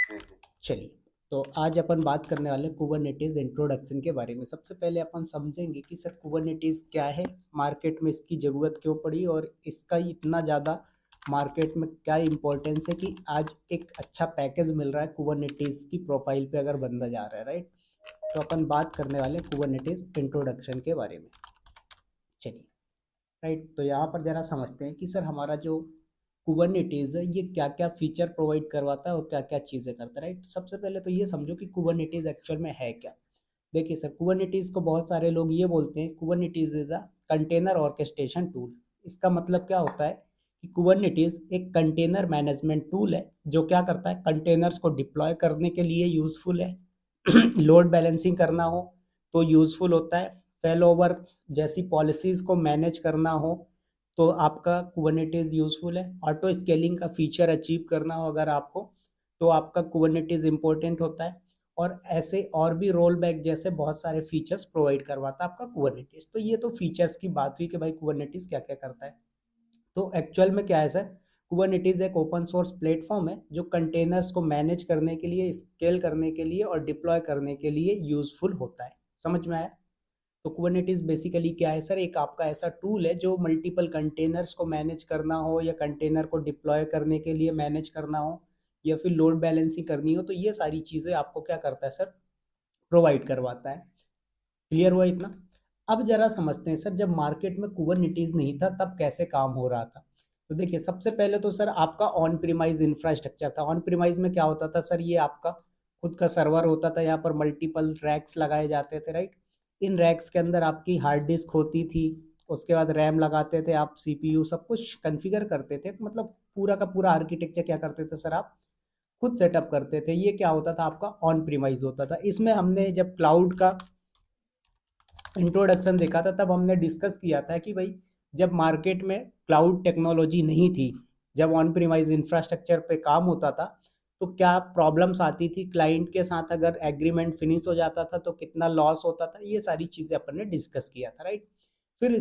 चलिए, तो आज अपन बात करने वाले कुबरनेटिस इंट्रोडक्शन के बारे में। सबसे पहले अपन समझेंगे कि सर कुबरनेटिस क्या है, मार्केट में इसकी ज़रूरत क्यों पड़ी और इसका इतना ज़्यादा मार्केट में क्या इम्पोर्टेंस है कि आज एक अच्छा पैकेज मिल रहा है कुबरनेटिस की प्रोफाइल पे अगर बंदा जा रहा है, राइट। तो अपन बात करने वाले कुबरनेटिस इंट्रोडक्शन के बारे में। चलिए, राइट, तो यहाँ पर ज़रा समझते हैं कि सर हमारा जो कुबरनेटिज है ये क्या क्या फीचर प्रोवाइड करवाता है और क्या क्या चीज़ें करता है, राइट। सबसे पहले तो ये समझो कि कुबरनेटिज एक्चुअल में है क्या। देखिए सर, कुबरनेटिज को बहुत सारे लोग ये बोलते हैं Kubernetes is a container orchestration tool. इसका मतलब क्या होता है कि कुबरनेटिज एक कंटेनर मैनेजमेंट टूल है जो क्या करता है, कंटेनर्स को डिप्लॉय करने के लिए यूज़फुल है। लोड बैलेंसिंग करना हो तो यूज़फुल होता है। फेल ओवर जैसी पॉलिसीज़ को मैनेज करना हो तो आपका कुबरनेटिस यूज़फुल है। ऑटो स्केलिंग का फीचर अचीव करना हो अगर आपको, तो आपका कुबरनेटिस इंपॉर्टेंट होता है। और ऐसे और भी रोल बैक जैसे बहुत सारे फीचर्स प्रोवाइड करवाता है आपका कुबरनेटिस। तो ये तो फीचर्स की बात हुई कि भाई कुबरनेटिस क्या क्या करता है। तो एक्चुअल में क्या है सर, कुबरनेटिस एक ओपन सोर्स प्लेटफॉर्म है जो कंटेनर्स को मैनेज करने के लिए, स्केल करने के लिए और डिप्लॉय करने के लिए यूज़फुल होता है। समझ में आया। तो कुबरनेटिस बेसिकली क्या है सर, एक आपका ऐसा टूल है जो मल्टीपल कंटेनर्स को मैनेज करना हो या कंटेनर को डिप्लॉय करने के लिए मैनेज करना हो या फिर लोड बैलेंसिंग करनी हो, तो ये सारी चीज़ें आपको क्या करता है सर, प्रोवाइड करवाता है। क्लियर हुआ इतना। अब जरा समझते हैं सर, जब मार्केट में कुबरनेटिस नहीं था तब कैसे काम हो रहा था। तो देखिए, सबसे पहले तो सर आपका ऑन प्रीमाइज इंफ्रास्ट्रक्चर था। ऑन प्रीमाइज में क्या होता था सर, ये आपका खुद का सर्वर होता था, यहाँ पर मल्टीपल रैक्स लगाए जाते थे, राइट। इन रैक्स के अंदर आपकी हार्ड डिस्क होती थी, उसके बाद रैम लगाते थे आप, सीपीयू सब कुछ कॉन्फ़िगर करते थे। मतलब पूरा का पूरा आर्किटेक्चर क्या करते थे सर, आप खुद सेटअप करते थे। ये क्या होता था, आपका ऑन प्रीमाइज होता था। इसमें हमने जब क्लाउड का इंट्रोडक्शन देखा था तब हमने डिस्कस किया था कि भाई जब मार्केट में क्लाउड टेक्नोलॉजी नहीं थी, जब ऑन प्रीमाइज इंफ्रास्ट्रक्चर पे काम होता था, तो क्या प्रॉब्लम्स आती थी क्लाइंट के साथ, अगर एग्रीमेंट फिनिश हो जाता था तो कितना लॉस होता था, ये सारी चीज़ें अपन ने डिस्कस किया था, राइट। फिर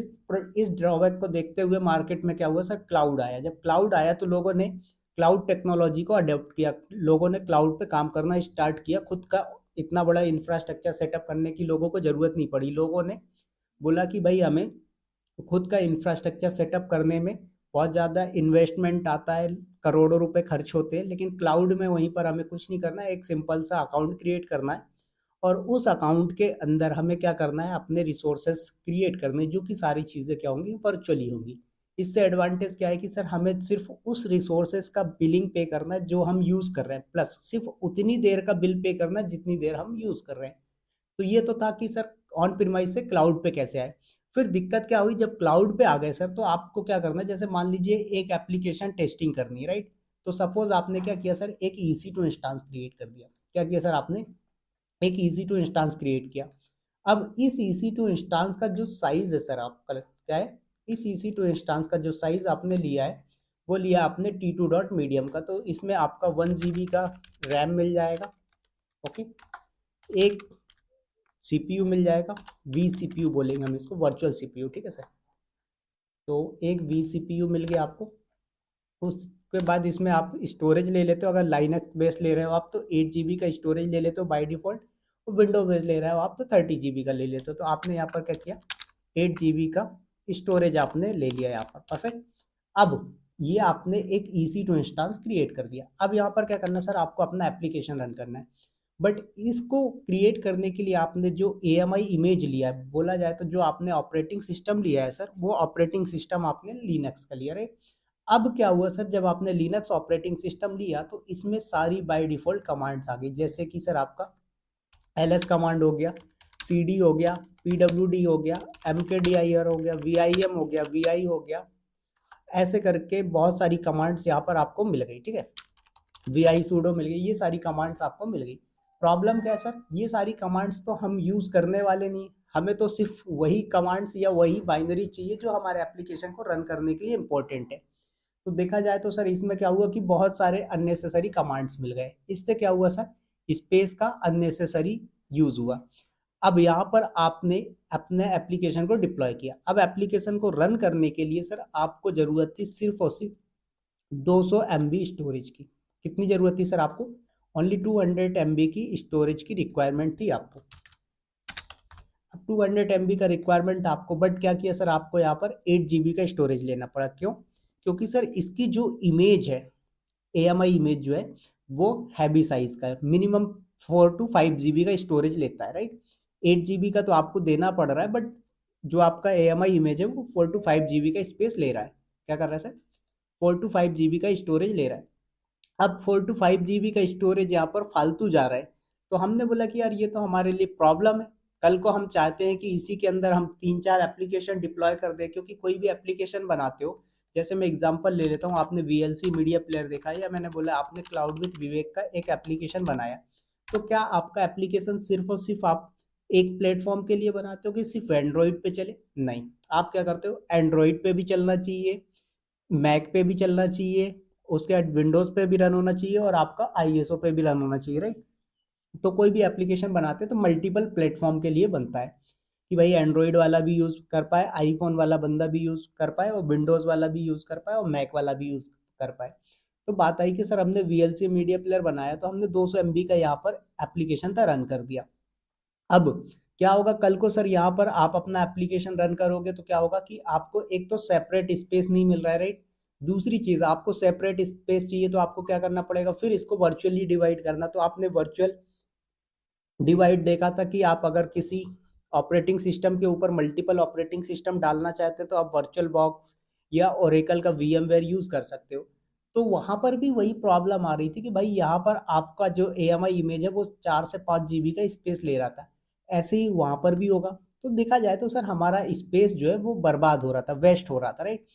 इस ड्रॉबैक को देखते हुए मार्केट में क्या हुआ सर, क्लाउड आया। जब क्लाउड आया तो लोगों ने क्लाउड टेक्नोलॉजी को अडॉप्ट किया, लोगों ने क्लाउड पे काम करना स्टार्ट किया। खुद का इतना बड़ा इंफ्रास्ट्रक्चर सेटअप करने की लोगों को ज़रूरत नहीं पड़ी। लोगों ने बोला कि भाई हमें खुद का इंफ्रास्ट्रक्चर सेटअप करने में बहुत ज़्यादा इन्वेस्टमेंट आता है, करोड़ों रुपए खर्च होते हैं, लेकिन क्लाउड में वहीं पर हमें कुछ नहीं करना है, एक सिंपल सा अकाउंट क्रिएट करना है और उस अकाउंट के अंदर हमें क्या करना है, अपने रिसोर्सेस क्रिएट करने, जो कि सारी चीज़ें क्या होंगी, वर्चुअली होंगी। इससे एडवांटेज क्या है कि सर हमें सिर्फ उस रिसोर्सेज का बिलिंग पे करना है जो हम यूज़ कर रहे हैं, प्लस सिर्फ उतनी देर का बिल पे करना है जितनी देर हम यूज़ कर रहे हैं। तो ये तो था कि सर ऑन प्रीमाइस से क्लाउड पे कैसे आए। फिर दिक्कत क्या हुई, जब क्लाउड पे आ गए सर, तो आपको क्या करना है, जैसे मान लीजिए एक एप्लीकेशन टेस्टिंग करनी है, राइट। तो सपोज आपने क्या किया सर, एक EC2 इंस्टांस क्रिएट कर दिया। क्या किया सर आपने, एक EC2 इंस्टांस क्रिएट किया। अब इस EC2 इंस्टांस का जो साइज है सर, आपका क्या है, इस EC2 इंस्टांस का जो साइज आपने लिया है वो लिया आपने T2 डॉट मीडियम का। तो इसमें आपका 1 GB का रैम मिल जाएगा, ओके। एक सीपीयू मिल जाएगा, वी सीपीयू बोलेंगे हम इसको, वर्चुअल सीपीयू, ठीक है सर। तो एक वी सीपीयू मिल गया आपको। उसके बाद इसमें आप स्टोरेज ले लेते हो, अगर लाइनक्स बेस ले रहे हो आप तो 8 GB का स्टोरेज ले लेते हो बाय डिफ़ॉल्ट, और विंडो बेस ले रहे हो आप तो 30 GB का ले लेते हो। तो आपने यहाँ पर क्या किया, 8 GB का स्टोरेज आपने ले लिया यहाँ पर, परफेक्ट। अब ये आपने एक EC2 इंस्टांस क्रिएट कर दिया। अब यहाँ पर क्या करना है सर, आपको अपना एप्लीकेशन रन करना है। बट इसको क्रिएट करने के लिए आपने जो AMI इमेज लिया है, बोला जाए तो जो आपने ऑपरेटिंग सिस्टम लिया है सर, वो ऑपरेटिंग सिस्टम आपने लिनक्स का लिया, राइट। अब क्या हुआ सर, जब आपने लिनक्स ऑपरेटिंग सिस्टम लिया तो इसमें सारी बाय डिफ़ॉल्ट कमांड्स आ गई, जैसे कि सर आपका LS कमांड हो गया, CD हो गया, PWD हो गया, MKDIR हो गया, VIM हो गया, VI हो गया, ऐसे करके बहुत सारी कमांड्स यहाँ पर आपको मिल गई, ठीक है। VI सूडो मिल गई, ये सारी कमांड्स आपको मिल गई। प्रॉब्लम क्या है सर, ये सारी कमांड्स तो हम यूज़ करने वाले नहीं, हमें तो सिर्फ वही कमांड्स या वही बाइनरी चाहिए जो हमारे एप्लीकेशन को रन करने के लिए इंपॉर्टेंट है। तो देखा जाए तो सर इसमें क्या हुआ कि बहुत सारे अननेसेसरी कमांड्स मिल गए। इससे क्या हुआ सर, स्पेस का अननेसेसरी यूज हुआ। अब यहाँ पर आपने अपने एप्लीकेशन को डिप्लॉय किया। अब एप्लीकेशन को रन करने के लिए सर आपको ज़रूरत थी सिर्फ और सिर्फ 200 MB स्टोरेज की। कितनी ज़रूरत थी सर आपको, ओनली 200 MB की स्टोरेज की रिक्वायरमेंट थी आपको। अब 200 MB का रिक्वायरमेंट आपको, बट क्या किया सर, आपको यहाँ पर 8 GB का स्टोरेज लेना पड़ा। क्यों? क्योंकि सर इसकी जो इमेज है, AMI इमेज जो है वो हैवी साइज का है, मिनिमम 4 to 5 GB का स्टोरेज लेता है, राइट। 8 GB का तो आपको देना पड़ रहा है, बट जो आपका AMI इमेज है वो 4 to 5 GB का स्पेस ले रहा है। क्या कर रहा है सर? 4 to 5 GB का स्टोरेज ले रहा है। अब 4 to 5 GB का स्टोरेज यहाँ पर फालतू जा रहा है। तो हमने बोला कि यार ये तो हमारे लिए प्रॉब्लम है। कल को हम चाहते हैं कि इसी के अंदर हम 3-4 एप्लीकेशन डिप्लॉय कर दें, क्योंकि कोई भी एप्लीकेशन बनाते हो, जैसे मैं एग्जांपल ले लेता हूँ, आपने VLC मीडिया प्लेयर देखा है, या मैंने बोला आपने क्लाउड विद विवेक का एक एप्लीकेशन बनाया, तो क्या आपका एप्लीकेशन सिर्फ और सिर्फ आप एक प्लेटफॉर्म के लिए बनाते हो कि सिर्फ एंड्रॉइड पे चले? नहीं, आप क्या करते हो, एंड्रॉइड पे भी चलना चाहिए, मैक पे भी चलना चाहिए, उसके बाद विंडोज पे भी रन होना चाहिए, और आपका ISO पे भी रन होना चाहिए, राइट। तो कोई भी एप्लीकेशन बनाते हैं तो मल्टीपल प्लेटफॉर्म के लिए बनता है, कि भाई एंड्रॉइड वाला भी यूज कर पाए, आईफोन वाला बंदा भी यूज कर पाए, और विंडोज वाला भी यूज कर पाए, और मैक वाला भी यूज कर पाए। तो बात आई कि सर हमने VLC मीडिया प्लेयर बनाया, तो हमने 200 MB का यहाँ पर एप्लीकेशन था रन कर दिया। अब क्या होगा, कल को सर यहाँ पर आप अपना एप्लीकेशन रन करोगे तो क्या होगा कि आपको एक तो सेपरेट स्पेस नहीं मिल रहा है, राइट। दूसरी चीज, आपको सेपरेट स्पेस चाहिए तो आपको क्या करना पड़ेगा, फिर इसको वर्चुअली डिवाइड करना। तो आपने वर्चुअल डिवाइड देखा था कि आप अगर किसी ऑपरेटिंग सिस्टम के ऊपर मल्टीपल ऑपरेटिंग सिस्टम डालना चाहते हैं तो आप वर्चुअल बॉक्स या ओरेकल का VMware यूज कर सकते हो। तो वहां पर भी वही प्रॉब्लम आ रही थी कि भाई यहाँ पर आपका जो AMI इमेज है वो 4 से 5 GB का स्पेस ले रहा था। ऐसे ही वहां पर भी होगा। तो देखा जाए तो सर हमारा स्पेस जो है वो बर्बाद हो रहा था, वेस्ट हो रहा था, राइट।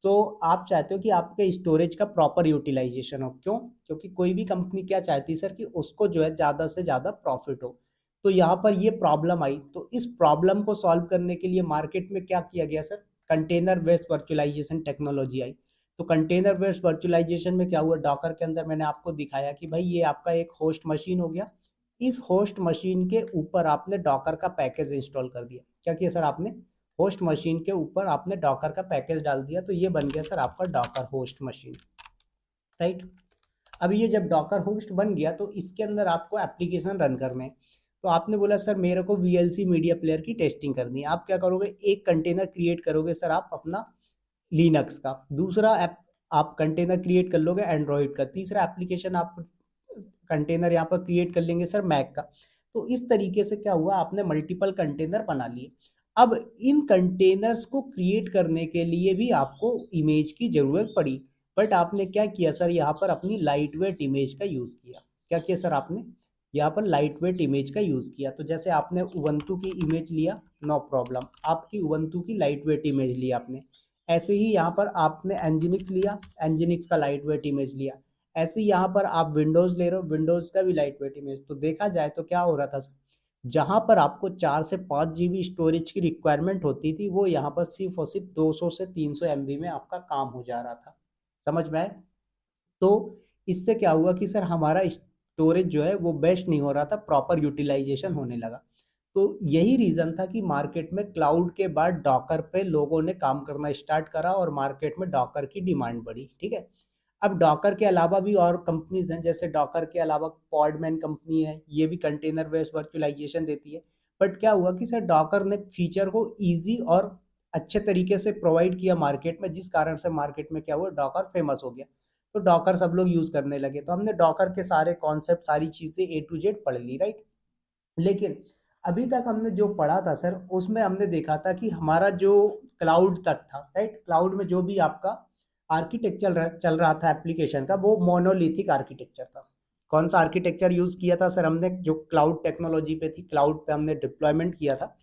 तो आप चाहते हो कि आपके स्टोरेज का प्रॉपर यूटिलाइजेशन हो। क्यों? क्योंकि कोई भी कंपनी क्या चाहती है सर, कि उसको जो है ज़्यादा से ज़्यादा प्रॉफिट हो। तो यहाँ पर ये प्रॉब्लम आई, तो इस प्रॉब्लम को सॉल्व करने के लिए मार्केट में क्या किया गया sir, container based virtualization technology आई। तो कंटेनर बेस्ड वर्चुअलाइजेशन में क्या हुआ, डॉकर के अंदर मैंने आपको दिखाया कि भाई ये आपका एक होस्ट मशीन हो गया। इस होस्ट मशीन के ऊपर आपने डॉकर का पैकेज इंस्टॉल कर दिया। क्या किया सर आपने, होस्ट मशीन के ऊपर आपने डॉकर का पैकेज डाल दिया, तो ये बन गया सर आपका डॉकर होस्ट मशीन, राइट। अब ये जब डॉकर होस्ट बन गया तो इसके अंदर आपको एप्लीकेशन रन करने हैं। तो आपने बोला सर मेरे को VLC मीडिया प्लेयर की टेस्टिंग करनी है। आप क्या करोगे, एक कंटेनर क्रिएट करोगे सर आप अपना लिनक्स का, दूसरा ऐप आप कंटेनर क्रिएट कर लोगे एंड्रॉइड का, तीसरा एप्लीकेशन आप कंटेनर यहाँ पर क्रिएट कर लेंगे सर मैक का। तो इस तरीके से क्या हुआ, आपने मल्टीपल कंटेनर बना लिए। अब इन कंटेनर्स को क्रिएट करने के लिए भी आपको इमेज की जरूरत पड़ी, बट आपने क्या किया सर, यहाँ पर अपनी लाइट वेट इमेज का यूज किया। क्या किया सर आपने, यहाँ पर लाइट वेट इमेज का यूज किया। तो जैसे आपने उबंटू की इमेज लिया, नो प्रॉब्लम, आपकी उबंटू की लाइट वेट इमेज लिया आपने। ऐसे ही यहाँ पर आपने एनजिनिक्स लिया, एनजिनिक्स का लाइट वेट इमेज लिया। ऐसे ही यहाँ पर आप विंडोज ले रहे हो, विंडोज का भी लाइट वेट इमेज। तो देखा जाए तो क्या हो रहा था सर, जहां पर आपको 4 से 5 GB स्टोरेज की रिक्वायरमेंट होती थी, वो यहाँ पर सिर्फ और सिर्फ 200 से 300 MB में आपका काम हो जा रहा था। समझ में आए? तो इससे क्या हुआ कि सर हमारा स्टोरेज जो है वो बेस्ट नहीं हो रहा था, प्रॉपर यूटिलाइजेशन होने लगा। तो यही रीजन था कि मार्केट में क्लाउड के बाद डॉकर पे लोगों ने काम करना स्टार्ट करा, और मार्केट में डॉकर की डिमांड बढ़ी, ठीक है। अब डॉकर के अलावा भी और कंपनीज हैं, जैसे डॉकर के अलावा पॉडमैन कंपनी है, ये भी कंटेनर बेस्ड वर्चुअलाइजेशन देती है। बट क्या हुआ कि सर डॉकर ने फीचर को इजी और अच्छे तरीके से प्रोवाइड किया मार्केट में, जिस कारण से मार्केट में क्या हुआ, डॉकर फेमस हो गया। तो डॉकर सब लोग यूज करने लगे। तो हमने डॉकर के सारे कॉन्सेप्ट, सारी चीजें A to Z पढ़ ली, राइट। लेकिन अभी तक हमने जो पढ़ा था सर, उसमें हमने देखा था कि हमारा जो क्लाउड तक था, राइट, क्लाउड में जो भी आपका आर्किटेक्चर चल रहा था एप्लीकेशन का, वो मोनोलिथिक आर्किटेक्चर था। कौन सा आर्किटेक्चर यूज किया था सर हमने, जो क्लाउड टेक्नोलॉजी पे थी, क्लाउड पे हमने डिप्लॉयमेंट किया था,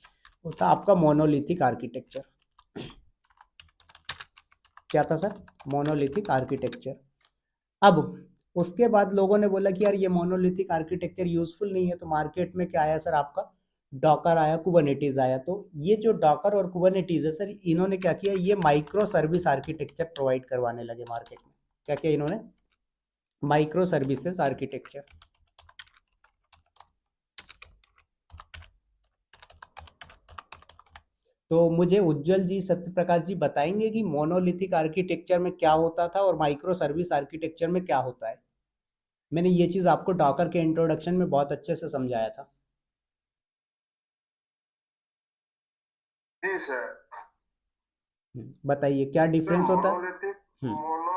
वो था आपका मोनोलिथिक आर्किटेक्चर। क्या था सर, मोनोलिथिक आर्किटेक्चर। अब उसके बाद लोगों ने बोला कि यार ये मोनोलिथिक आर्किटेक्चर यूजफुल नहीं है, तो मार्केट में क्या आया सर आपका, डॉकर आया, कुबरनेटिज आया। तो ये जो डॉकर और कुबरनेटिज है सर, इन्होंने क्या किया, ये माइक्रो सर्विस आर्किटेक्चर प्रोवाइड करवाने लगे मार्केट में। क्या किया इन्होंने, माइक्रो सर्विसेज आर्किटेक्चर। तो मुझे उज्जवल जी, सत्य प्रकाश जी बताएंगे कि मोनोलिथिक आर्किटेक्चर में क्या होता था और माइक्रो सर्विस आर्किटेक्चर में क्या होता है। मैंने ये चीज़ आपको डॉकर के इंट्रोडक्शन में बहुत अच्छे से समझाया था। जी सर। बताइए क्या सर डिफरेंस होता है। मोनोलिथिक हम्म। मोनो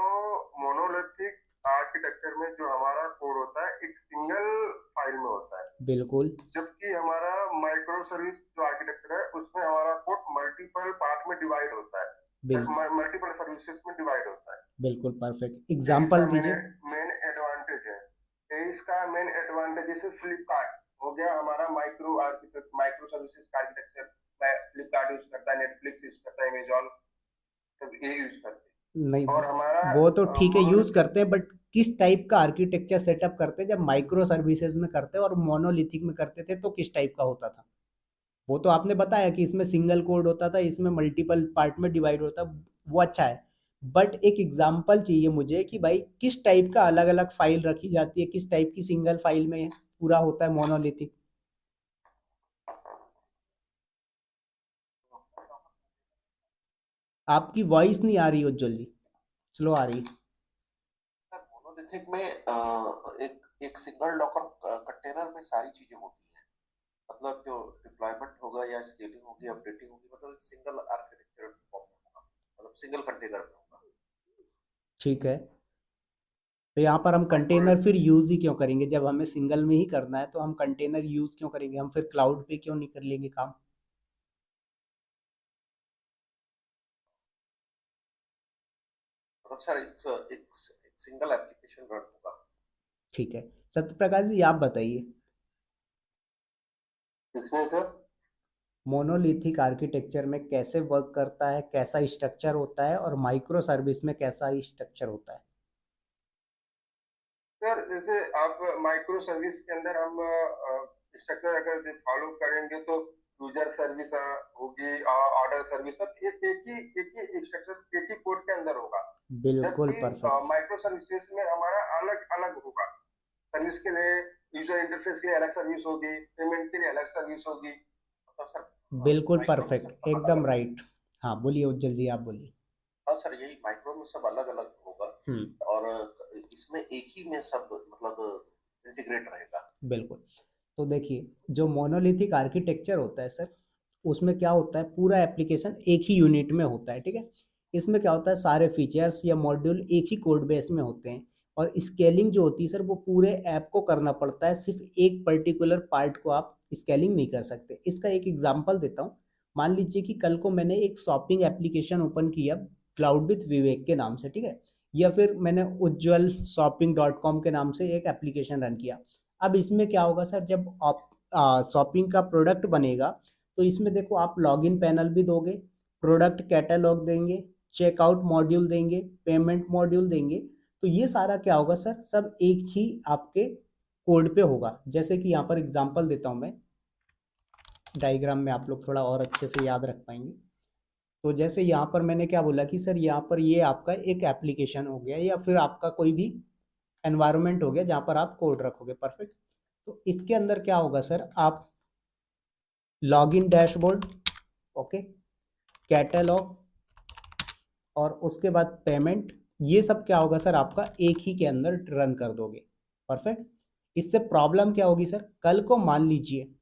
मोनोलिथिक आर्किटेक्चर में जो हमारा कोड होता है एक सिंगल फाइल में होता है, बिल्कुल। जबकि हमारा माइक्रो सर्विस जो आर्किटेक्चर है उसमें हमारा कोड मल्टीपल पार्ट में डिवाइड होता बिल है, मल्टीपल सर्विसेज में डिवाइड होता है। बिल्कुल परफेक्ट ये इसका एग्जाम्पल मेन दीजिए। मेन एडवांटेज है। ये इसका मेन एडवांटेज जैसे फ्लिपकार्ट हो गया हमारा माइक्रो सर्विसेज का आर्किटेक्चर। फ्लिपकार्ट यूज करता है, नेटफ्लिक्स यूज करता है, अमेजोन सब ये यूज करते नहीं, हैं। और हमारा वो तो ठीक है यूज मोनोलिथिक। करते हैं, बट किस टाइप का आर्किटेक्चर सेटअप करते हैं जब माइक्रो सर्विसेज में करते हैं और मोनोलिथिक में करते थे तो किस टाइप का होता था। वो तो आपने बताया कि इसमें सिंगल कोड होता था, इसमें मल्टीपल पार्ट में डिवाइड होता। वो अच्छा है, बट एक एग्जांपल चाहिए मुझे कि भाई किस टाइप का अलग अलग फाइल रखी जाती है, किस टाइप की सिंगल फाइल में पूरा होता है मोनोलिथिक। आपकी वॉइस नहीं आ रही उज्जवल जी, स्लो आ रही। सर मोनोलिथिक में एक एक सिंगल डॉकर कंटेनर में सारी चीजें होती हैं। मतलब जो डिप्लॉयमेंट होगा या स्केलिंग होगी, अपडेटिंग होगी, मतलब एक सिंगल आर्किटेक्चर फॉर्म में होगा, मतलब सिंगल कंटेनर में होगा। ठीक है, तो यहाँ पर हम माइक्रो कंटेनर फिर यूज ही क्यों करेंगे जब हमें सिंगल में ही करना है, तो हम कंटेनर यूज क्यों करेंगे, हम फिर क्लाउड पे क्यों नहीं कर लेंगे काम। मतलब सर एक सिंगल एप्लीकेशन रन होगा। ठीक है, सत्य प्रकाश जी आप बताइए। इसमें सर मोनोलिथिक आर्किटेक्चर में कैसे वर्क करता है, कैसा स्ट्रक्चर होता है, और माइक्रो सर्विस में कैसा स्ट्रक्चर होता है। सर जैसे आप माइक्रो सर्विस के अंदर हम स्ट्रक्चर अगर फॉलो करेंगे तो यूजर सर्विस होगी, ऑर्डर सर्विस सब एक ही स्ट्रक्चर एक ही कोड के अंदर होगा। बिल्कुल जबकि परफेक्ट। माइक्रो सर्विसेज में हमारा अलग अलग होगा। सर्विस के लिए यूजर इंटरफेस के लिए अलग सर्विस होगी, पेमेंट के लिए अलग सर्विस होगी। मतलब सर बिल्कुल माइक्रो में सब परफेक्ट अलग एकदम अलग। राइट। हाँ बोलिए उज्जवल जी आप बोलिए। हाँ सर, यही माइक्रो में सब अलग अलग होगा। हम्म। और इसमें एक ही में सब मतलब इंटीग्रेट रहेगा। बिल्कुल। तो देखिए, जो मोनोलिथिक आर्किटेक्चर होता है सर, उसमें क्या होता है, पूरा एप्लीकेशन एक ही यूनिट में होता है, ठीक है। इसमें क्या होता है, सारे फीचर्स या मॉड्यूल एक ही कोड बेस में होते हैं। और स्केलिंग जो होती है सर, वो पूरे ऐप को करना पड़ता है, सिर्फ एक पर्टिकुलर पार्ट को आप स्केलिंग नहीं कर सकते। इसका एक एग्जांपल देता हूँ। मान लीजिए कि कल को मैंने एक शॉपिंग एप्लीकेशन ओपन किया क्लाउड विथ विवेक के नाम से, ठीक है। या फिर मैंने उज्जवल शॉपिंग डॉट कॉम के नाम से एक एप्लीकेशन रन किया। अब इसमें क्या होगा सर, जब आप शॉपिंग का प्रोडक्ट बनेगा, तो इसमें देखो आप लॉगिन पैनल भी दोगे, प्रोडक्ट कैटलॉग देंगे, चेकआउट मॉड्यूल देंगे, पेमेंट मॉड्यूल देंगे। तो ये सारा क्या होगा सर, सब एक ही आपके कोड पे होगा। जैसे कि यहाँ पर एग्जांपल देता हूँ मैं, डायग्राम में आप लोग थोड़ा और अच्छे से याद रख पाएंगे। तो जैसे यहाँ पर मैंने क्या बोला कि सर यहाँ पर ये आपका एक एप्लीकेशन हो गया, या फिर आपका कोई भी एनवायरनमेंट हो गया जहाँ पर आप कोड रखोगे, परफेक्ट। तो इसके अंदर क्या होगा सर, आप लॉगिन डैशबोर्ड, ओके, कैटलॉग, और उसके बाद पेमेंट, ये सब क्या होगा सर, आपका एक ही के अंदर रन कर दोगे, परफेक्ट। इससे प्रॉब्लम क्या होगी सर, कल को मान लीजिए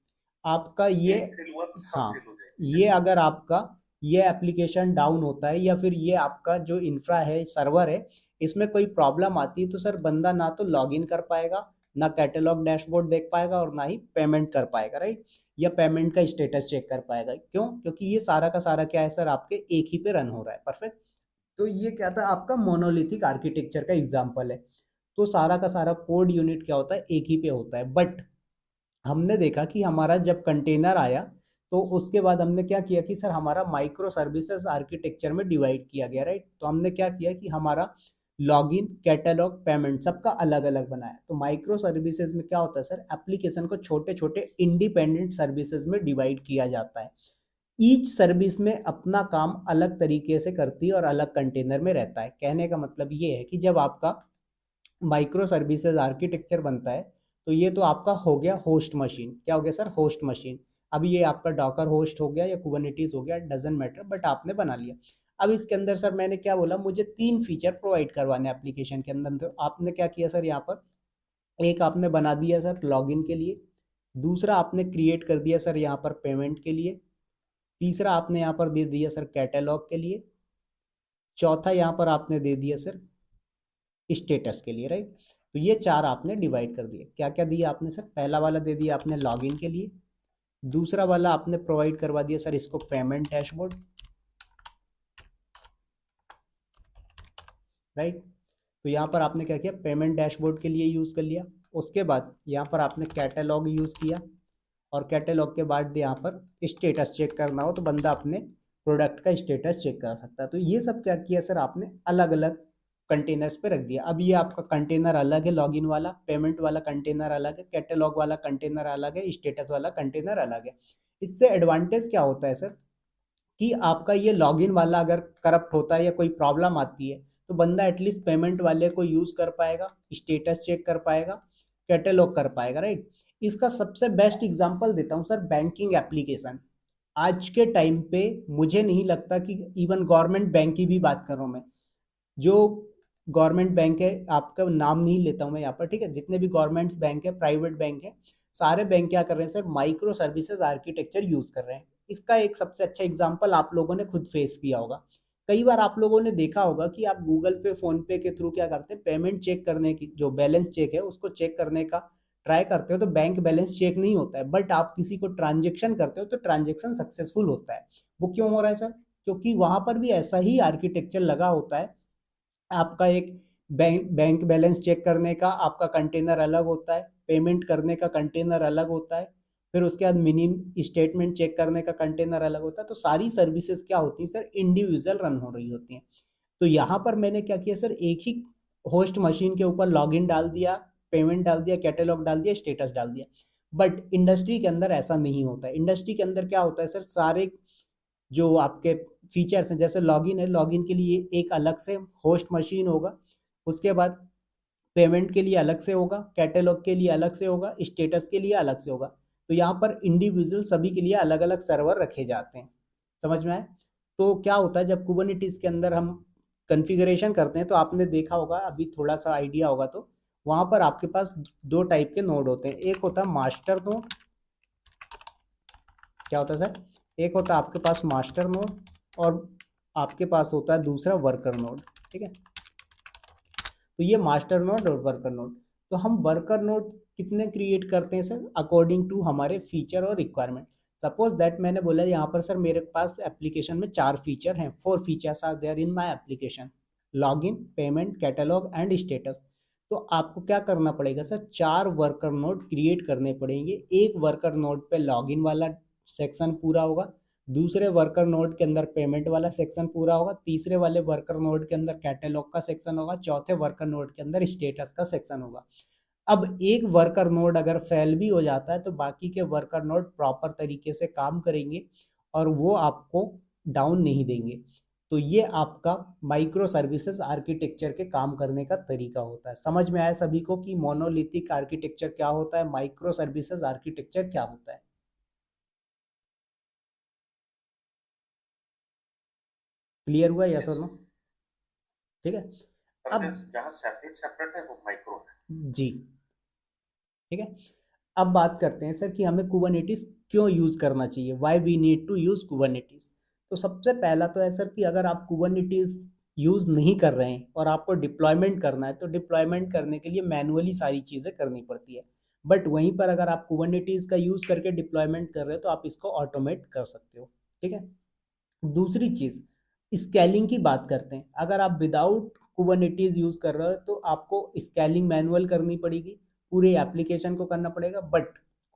आपका ये, एक फेल हुआ तो सब हाँ, फेल हो जाएंगे। ये अगर आपका ये एप्लीकेशन डाउन होता है, या फिर ये आपका जो इंफ्रा है, सर्वर है, इसमें कोई प्रॉब्लम आती है, तो सर बंदा ना तो लॉगिन कर पाएगा, ना कैटलॉग डैशबोर्ड देख पाएगा, और ना ही पेमेंट कर पाएगा, राइट। या पेमेंट का स्टेटस चेक कर पाएगा, क्यों, क्योंकि ये सारा का सारा क्या है सर, आपके एक ही पे रन हो रहा है, परफेक्ट। तो ये क्या था, आपका मोनोलिथिक आर्किटेक्चर का एग्जांपल है। तो सारा का सारा कोड यूनिट क्या होता है, एक ही पे होता है। बट हमने देखा कि हमारा जब कंटेनर आया, तो उसके बाद हमने क्या किया कि सर हमारा माइक्रो सर्विसेज आर्किटेक्चर में डिवाइड किया गया, राइट। तो हमने क्या किया कि हमारा लॉगिन, कैटलॉग, पेमेंट सबका अलग अलग बनाया। तो माइक्रो सर्विसेज में क्या होता है सर, एप्लीकेशन को छोटे छोटे इंडिपेंडेंट सर्विसेज में डिवाइड किया जाता है। ईच सर्विस में अपना काम अलग तरीके से करती है और अलग कंटेनर में रहता है। कहने का मतलब ये है कि जब आपका माइक्रो सर्विसेज आर्किटेक्चर बनता है, तो ये तो आपका हो गया होस्ट मशीन, क्या हो गया सर, होस्ट मशीन। अब ये आपका डॉकर होस्ट हो गया या कुबरनेटिस हो गया, डजेंट मैटर, बट आपने बना लिया। अब इसके अंदर सर मैंने क्या बोला, मुझे 3 फीचर प्रोवाइड करवाने एप्लीकेशन के अंदर, तो आपने क्या किया सर, यहाँ पर एक आपने बना दिया सर लॉगिन के लिए, दूसरा आपने क्रिएट कर दिया सर यहाँ पर पेमेंट के लिए, तीसरा आपने यहाँ पर दे दिया सर कैटलॉग के लिए, चौथा यहाँ पर आपने दे दिया सर स्टेटस के लिए, राइट। तो ये चार आपने डिवाइड कर दिए। क्या क्या दिया आपने सर? पहला वाला दे दिया आपने लॉगिन के लिए, दूसरा वाला आपने प्रोवाइड करवा दिया सर इसको पेमेंट डैशबोर्ड, राइट। तो यहाँ पर आपने क्या किया, पेमेंट डैशबोर्ड के लिए यूज़ कर लिया। उसके बाद यहाँ पर आपने कैटलॉग यूज़ किया, और कैटलॉग के बाद यहाँ पर स्टेटस चेक करना हो तो बंदा अपने प्रोडक्ट का स्टेटस चेक कर सकता है। तो ये सब क्या किया सर आपने, अलग अलग कंटेनर्स पे रख दिया। अब ये आपका कंटेनर अलग है, लॉगिन वाला, पेमेंट वाला कंटेनर अलग है, कैटलॉग वाला कंटेनर अलग है, स्टेटस वाला कंटेनर अलग है। इससे एडवांटेज क्या होता है सर, कि आपका ये लॉगिन वाला अगर करप्ट होता है या कोई प्रॉब्लम आती है तो बंदा एटलीस्ट पेमेंट वाले को यूज़ कर पाएगा, स्टेटस चेक कर पाएगा, कैटलॉग कर पाएगा, राइट। इसका सबसे बेस्ट एग्जांपल देता हूँ सर, बैंकिंग एप्लीकेशन। आज के टाइम पे मुझे नहीं लगता कि इवन गवर्नमेंट बैंक की भी बात कर रहा हूँ मैं, जो गवर्नमेंट बैंक है, आपका नाम नहीं लेता हूँ मैं यहाँ पर, ठीक है, जितने भी गवर्नमेंट बैंक है, प्राइवेट बैंक है, सारे बैंक क्या कर रहे हैं sir, micro services architecture use कर रहे हैं। इसका एक सबसे अच्छा एग्जांपल आप लोगों ने खुद फेस किया होगा। कई बार आप लोगों ने देखा होगा कि आप गूगल पे, फोन पे के थ्रू क्या करते हैं, पेमेंट चेक करने की, जो बैलेंस चेक है उसको चेक करने का ट्राई करते हो तो बैंक बैलेंस चेक नहीं होता है, बट आप किसी को ट्रांजेक्शन करते हो तो ट्रांजेक्शन सक्सेसफुल होता है। वो क्यों हो रहा है सर? क्योंकि वहां पर भी ऐसा ही आर्किटेक्चर लगा होता है। आपका एक बैंक बैलेंस चेक करने का आपका कंटेनर अलग होता है, पेमेंट करने का कंटेनर अलग होता है, फिर उसके बाद मिनी स्टेटमेंट चेक करने का कंटेनर अलग होता है। तो सारी सर्विसेज क्या होती हैं सर, इंडिविजुअल रन हो रही होती हैं। तो यहाँ पर मैंने क्या किया सर, एक ही होस्ट मशीन के ऊपर लॉगिन डाल दिया, पेमेंट डाल दिया, कैटलॉग डाल दिया, स्टेटस डाल दिया। बट इंडस्ट्री के अंदर ऐसा नहीं होता है। इंडस्ट्री के अंदर क्या होता है सर, सारे जो आपके फीचर्स हैं, जैसे लॉगिन है, लॉगिन के लिए एक अलग से होस्ट मशीन होगा, उसके बाद पेमेंट के लिए अलग से होगा, कैटलॉग के लिए अलग से होगा, स्टेटस के लिए अलग से होगा। तो यहाँ पर इंडिविजुअल सभी के लिए अलग अलग सर्वर रखे जाते हैं। समझ में आए? तो क्या होता है जब कुबरनेटिस के अंदर हम कॉन्फ़िगरेशन करते हैं, तो आपने देखा होगा, अभी थोड़ा सा आइडिया होगा, तो वहाँ पर आपके पास दो टाइप के नोड होते हैं। एक होता है मास्टर नोड, क्या होता है सर, एक होता है आपके पास मास्टर नोड, और आपके पास होता है दूसरा वर्कर नोड, ठीक है। तो ये मास्टर नोड और वर्कर नोड। तो हम वर्कर नोड कितने क्रिएट करते हैं सर, अकॉर्डिंग टू हमारे फीचर और रिक्वायरमेंट। सपोज दैट मैंने बोला यहाँ पर सर मेरे पास एप्लीकेशन में 4 फीचर हैं, 4 features are there in my application, login, payment, catalogue and status. तो आपको क्या करना पड़ेगा सर, 4 वर्कर नोड क्रिएट करने पड़ेंगे। एक वर्कर नोड पे लॉगिन वाला सेक्शन पूरा होगा, दूसरे वर्कर नोड के अंदर पेमेंट वाला सेक्शन पूरा होगा, तीसरे वाले वर्कर नोड के अंदर कैटलॉग का सेक्शन होगा, चौथे वर्कर नोड के अंदर स्टेटस का सेक्शन होगा। अब एक वर्कर नोड अगर फेल भी हो जाता है तो बाकी के वर्कर नोड प्रॉपर तरीके से काम करेंगे और वो आपको डाउन नहीं देंगे। तो ये आपका माइक्रो सर्विसेज आर्किटेक्चर के काम करने का तरीका होता है। समझ में आया सभी को कि मोनोलिथिक आर्किटेक्चर क्या होता है, माइक्रो सर्विसेज आर्किटेक्चर क्या होता है? क्लियर हुआ, यस यस। और नो? ठीक है। अब सर्विस जहाँ सेपरेट सेपरेट है वो माइक्रो है। जी, ठीक है। अब बात करते हैं सर कि हमें कुबरनेटिस क्यों यूज करना चाहिए, why we need to use Kubernetes. तो सबसे पहला तो है सर कि अगर आप कुबरनेटिस यूज नहीं कर रहे हैं और आपको डिप्लॉयमेंट करना है, तो डिप्लॉयमेंट करने के लिए मैनुअली सारी चीजें करनी पड़ती है। बट वहीं पर अगर आप कुबरनेटिस का यूज करके डिप्लॉयमेंट कर रहे हो तो आप इसको ऑटोमेट कर सकते हो, ठीक है। दूसरी चीज, स्केलिंग की बात करते हैं। अगर आप विदाउट कुबरनेटिस यूज कर रहे हो तो आपको स्केलिंग मैनुअल करनी पड़ेगी, पूरे एप्लीकेशन को करना पड़ेगा। बट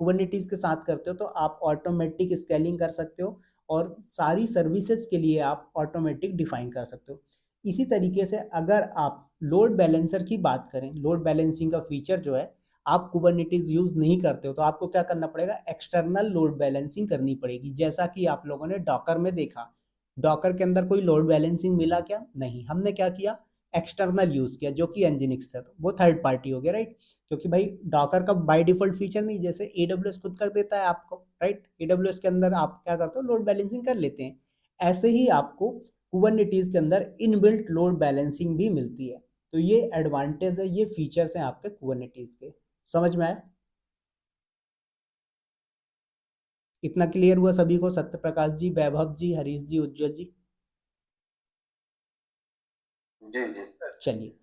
कुबरनेटिस के साथ करते हो तो आप ऑटोमेटिक स्केलिंग कर सकते हो और सारी सर्विसेज के लिए आप ऑटोमेटिक डिफाइन कर सकते हो। इसी तरीके से अगर आप लोड बैलेंसर की बात करें, लोड बैलेंसिंग का फीचर जो है, आप कुबरनेटिस यूज नहीं करते हो तो आपको क्या करना पड़ेगा, एक्सटर्नल लोड बैलेंसिंग करनी पड़ेगी। जैसा कि आप लोगों ने डॉकर में देखा, डॉकर के अंदर कोई लोड बैलेंसिंग मिला क्या? नहीं। हमने क्या किया, एक्सटर्नल यूज किया, जो कि एनजिनिक्स है, तो वो थर्ड पार्टी हो गया, राइट। क्योंकि भाई डॉकर का बाय डिफॉल्ट फीचर नहीं, जैसे एडब्ल्यूएस खुद का देता है आपको, राइट। एडब्ल्यूएस के अंदर आप क्या करते हो, लोड बैलेंसिंग कर लेते हैं। ऐसे ही आपको कुबरनेटिस के अंदर इनबिल्ट लोड बैलेंसिंग भी मिलती है। तो ये एडवांटेज है, ये फीचर्स हैं आपके कुबरनेटिस के। समझ में आया? इतना क्लियर हुआ सभी को? सत्य प्रकाश जी, वैभव जी, हरीश जी, उज्जवल जी। जी जी सर। चलिए,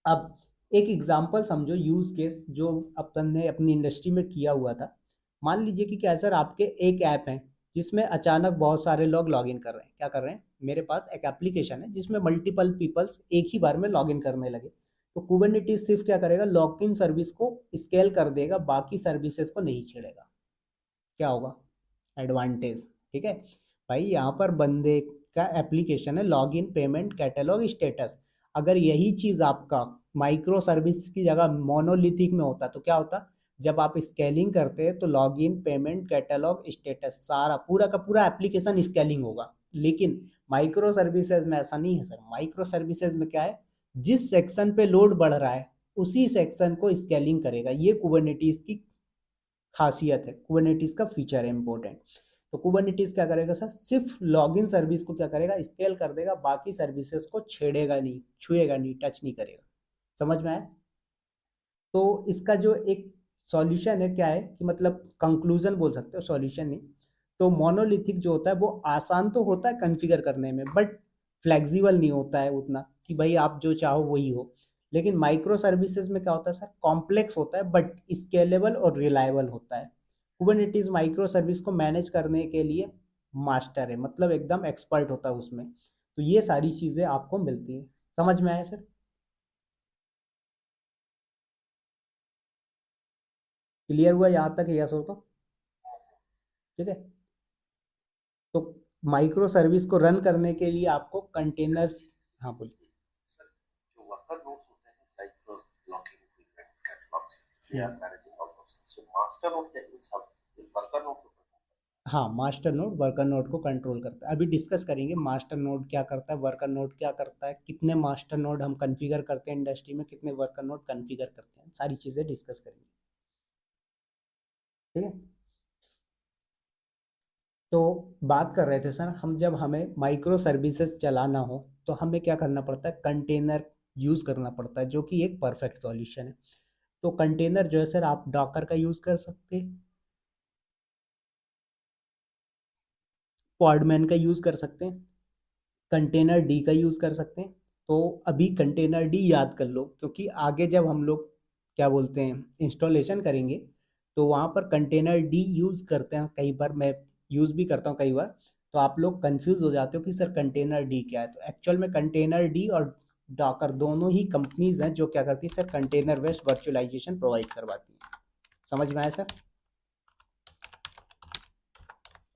अब एक एग्जांपल समझो, यूज केस जो अपन ने अपनी इंडस्ट्री में किया हुआ था। मान लीजिए कि क्या सर, आपके एक ऐप है जिसमें अचानक बहुत सारे लोग लॉगिन कर रहे हैं। क्या कर रहे हैं? मेरे पास एक एप्लीकेशन है जिसमें मल्टीपल पीपल्स एक ही बार में लॉगिन करने लगे। तो कुबरनेटिस सिर्फ क्या करेगा, लॉगिन सर्विस को स्केल कर देगा, बाकी सर्विसेज को नहीं छेड़ेगा। क्या होगा? एडवांटेज। ठीक है भाई, यहाँ पर बंदे का एप्लीकेशन है, लॉगिन, पेमेंट, कैटलॉग, स्टेटस। अगर यही चीज आपका माइक्रो सर्विस की जगह मोनोलिथिक में होता तो क्या होता? जब आप स्केलिंग करते हैं तो लॉगिन, पेमेंट, कैटलॉग, स्टेटस, सारा पूरा का पूरा एप्लीकेशन स्केलिंग होगा। लेकिन माइक्रो सर्विसेज में ऐसा नहीं है सर। माइक्रो सर्विसेज में क्या है, जिस सेक्शन पे लोड बढ़ रहा है उसी सेक्शन को स्केलिंग करेगा। ये कुबरनेटिस की खासियत है, कुबरनेटिस का फीचर है इंपॉर्टेंट। तो कुबरनेटिस क्या करेगा सर, सिर्फ लॉगिन सर्विस को क्या करेगा, स्केल कर देगा, बाकी सर्विसेज को छेड़ेगा नहीं, छुएगा नहीं, टच नहीं करेगा। समझ में आया? तो इसका जो एक सॉल्यूशन है क्या है कि मतलब कंक्लूजन बोल सकते हो, सॉल्यूशन नहीं। तो मोनोलिथिक जो होता है वो आसान तो होता है कॉन्फ़िगर करने में, बट फ्लेक्सिबल नहीं होता है उतना कि भाई आप जो चाहो वही हो। लेकिन माइक्रो सर्विसेज में क्या होता है सर, कॉम्प्लेक्स होता है बट स्केलेबल और रिलायबल होता है। कुबरनेटिस माइक्रो सर्विस को मैनेज करने के लिए मास्टर है, मतलब एकदम एक्सपर्ट होता है उसमें। तो ये सारी चीज़ें आपको मिलती हैं। समझ में आया सर? क्लियर हुआ यहाँ तक? यस हो तो ठीक है। तो माइक्रो सर्विस को रन करने के लिए आपको सर कंटेनर्स। हाँ बोलिए। सर, जो वर्कर नोड्स होते हैं लाइक लॉगिन, पेमेंट, कैटलॉग, से are hmm, managing all those things, so master node क्या इन सब वर्कर नोड को हाँ, मास्टर नोड वर्कर नोड को कंट्रोल करता है। अभी डिस्कस करेंगे मास्टर नोड क्या करता है, वर्कर नोड क्या करता है, कितने मास्टर नोड हम कॉन्फ़िगर करते हैं इंडस्ट्री में, कितने वर्कर नोड कॉन्फ़िगर करते हैं, सारी चीज़ें डिस्कस करेंगे। ठीक है। तो बात कर रहे थे सर हम, जब हमें माइक्रो सर्विसेज चलाना हो तो हमें क्या करना पड़ता है, कंटेनर यूज़ करना पड़ता है, जो कि एक परफेक्ट सॉल्यूशन है। तो कंटेनर जो है सर, आप डॉकर का यूज़ कर सकते हैं, पॉडमैन का यूज़ कर सकते हैं, कंटेनर डी का यूज़ कर सकते हैं। तो अभी कंटेनर डी याद कर लो, क्योंकि आगे जब हम लोग क्या बोलते हैं इंस्टॉलेशन करेंगे तो वहाँ पर कंटेनर डी यूज़ करते हैं। कई बार मैं यूज़ भी करता हूँ कई बार। तो आप लोग कंफ्यूज हो जाते हो कि सर कंटेनर डी क्या है। तो एक्चुअल में कंटेनर डी और डॉकर दोनों ही कंपनीज हैं जो क्या करती है sir, container based virtualisation provide करवाती है। समझ में आया सर?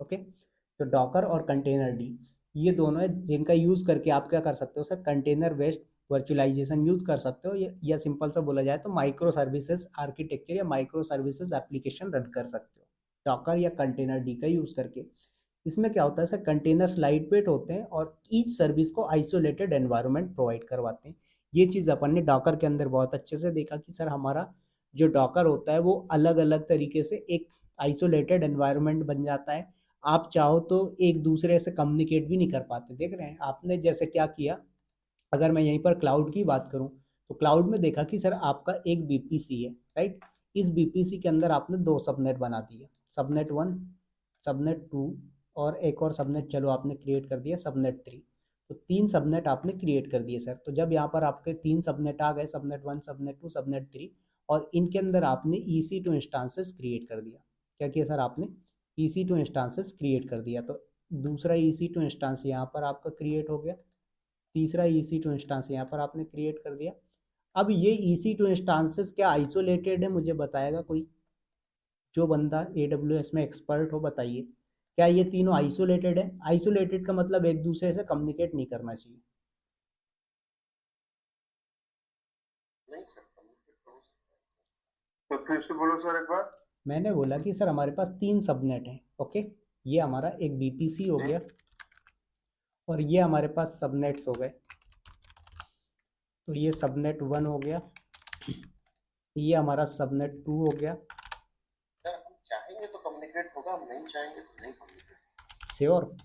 ओके। तो डॉकर और कंटेनर डी, ये दोनों है जिनका यूज़ करके आप क्या कर सकते हो sir, container based virtualisation use कर सकते हो, या सिंपल सा बोला जाए तो माइक्रो सर्विसेज आर्किटेक्चर या माइक्रो सर्विसेज एप्लीकेशन रन कर सकते हो डॉकर या कंटेनर डी का यूज़ करके। इसमें क्या होता है सर, कंटेनर्स लाइट वेट होते हैं और ईच सर्विस को आइसोलेटेड एनवायरनमेंट प्रोवाइड करवाते हैं। ये चीज़ अपन ने डॉकर के अंदर बहुत अच्छे से देखा कि सर हमारा जो डॉकर होता है वो अलग अलग तरीके से एक आइसोलेटेड एनवायरनमेंट बन जाता है। आप चाहो तो एक दूसरे से कम्युनिकेट भी नहीं कर पाते। देख रहे हैं आपने जैसे क्या किया। अगर मैं यहीं पर क्लाउड की बात करूं तो क्लाउड में देखा कि सर आपका एक बीपीसी है, राइट। इस बीपीसी के अंदर आपने दो सबनेट बना दिए, सबनेट वन, सबनेट टू, और एक और सबनेट चलो आपने क्रिएट कर दिया, सबनेट थ्री। तो तीन सबनेट आपने क्रिएट कर दिए सर। तो जब यहाँ पर आपके तीन सबनेट आ गए, subnet one, subnet two, subnet three, और इनके अंदर आपने EC2 इंस्टांसेस क्रिएट कर दिया। क्या किया सर आपने? EC2 इंस्टांसेस क्रिएट कर दिया। तो दूसरा EC2 इंस्टांस यहाँ पर आपका क्रिएट हो गया, तीसरा EC2 इंस्टांस यहाँ पर आपने क्रिएट कर दिया। अब ये EC2 इंस्टांसेस क्या आइसोलेटेड है, मुझे बताएगा कोई? जो बंदा AWS में एक्सपर्ट हो बताइए, क्या ये तीनों आइसोलेटेड है? आइसोलेटेड का मतलब एक दूसरे से कम्युनिकेट नहीं करना चाहिए। नहीं सर, कम्युनिकेट तो हो सकता है सर। तो फिर से बोलो सर एक बार। मैंने बोला कि सर हमारे पास तीन सबनेट हैं, ओके। ये हमारा एक बीपीसी हो जी। गया, और ये हमारे पास सबनेट्स हो गए। तो ये सबनेट वन हो गया, ये हमारा सबनेट टू हो गया। सर हम चाहेंगे तो कम्युनिकेट होगा, हम नहीं चाहेंगे तो नहीं कम्युनिकेट। श्योर।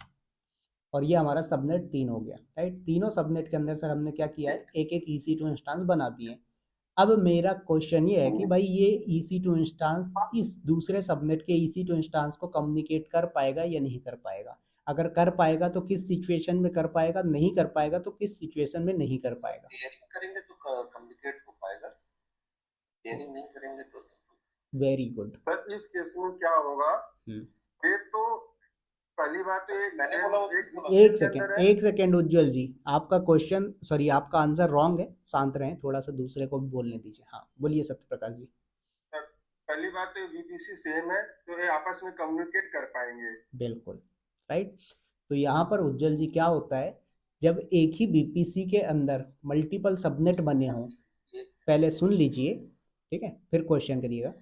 और ये हमारा सबनेट तीन हो गया, राइट। तीनों सबनेट के अंदर सर हमने क्या किया है, एक एक EC2 इंस्टांस बना दिए। अब मेरा क्वेश्चन ये है कि भाई ये EC2 इंस्टांस इस दूसरे सबनेट के EC2 इंस्टांस को कम्युनिकेट कर पाएगा या नहीं कर पाएगा? अगर कर पाएगा तो किस सिचुएशन में कर पाएगा, नहीं कर पाएगा तो किस सिचुएशन में नहीं कर पाएगा? पेयरिंग करेंगे तो कम्युनिकेट हो पाएगा, पेयरिंग नहीं करेंगे तो वेरी गुड। सर इस केस में क्या होगा, ये तो पहली बात तो मैंने बोला एक सेकेंड उज्जवल जी, आपका क्वेश्चन सॉरी आपका आंसर रॉन्ग है, शांत रहें, थोड़ा सा दूसरे को भी बोलने दीजिए। हाँ बोलिए सत्य प्रकाश जी। पहली बात तो VPC सेम है तो ये आपस में कम्युनिकेट कर पाएंगे। बिल्कुल राइट। तो यहाँ पर उज्जवल जी क्या होता है, जब एक ही BPC के अंदर मल्टीपल सबनेट बने हों, पहले सुन लीजिए ठीक है फिर क्वेश्चन करिएगा।